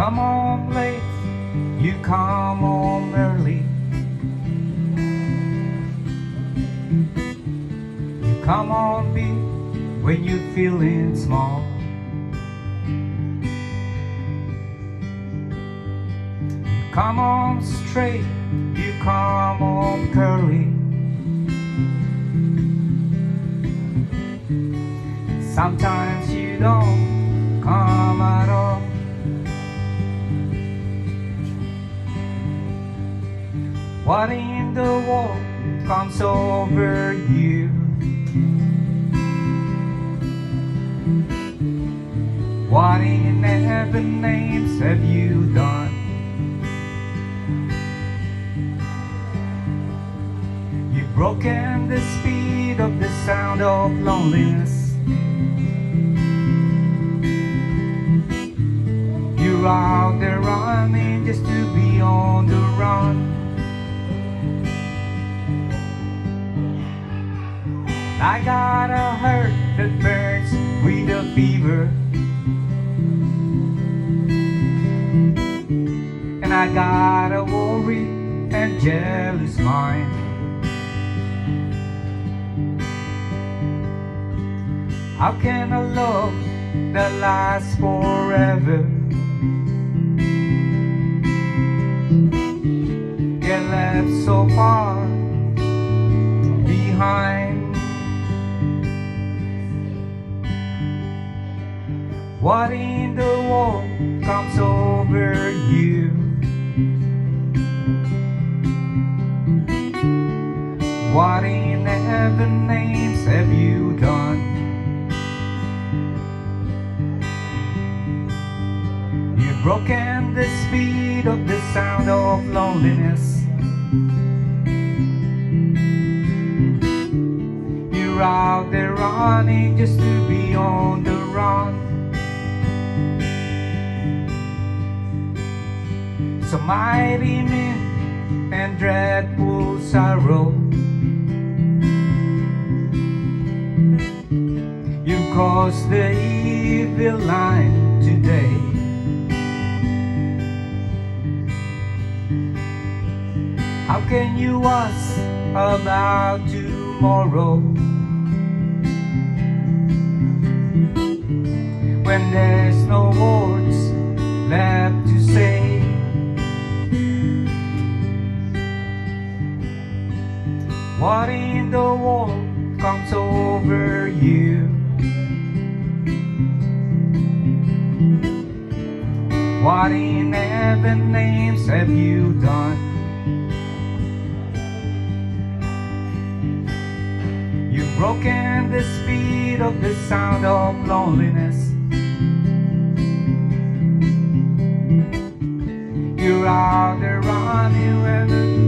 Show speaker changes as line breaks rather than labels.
come home late, you come home early. You come home big when you're feeling small. You come home straight, you come home curly. Sometimes you don't come at all. What in the world comes over you? What in heaven names have you done? You've broken the speed of the sound of loneliness. You're out there running just to be on the run. I got a heart that burns with a fever, and I got a worried and jealous mind. How can a love that lasts forever get left so far behind? What in the world comes over you? What in heaven names have you done? You've broken the speed of the sound of loneliness. You're out there running just to be on the run. So mighty mean and dreadful sorrow, you crossed the evil line today. How can you ask about tomorrow when there's no words left to say? What in the world comes over you? What in heaven names have you done? You've broken the speed of the sound of loneliness. You're out there running where the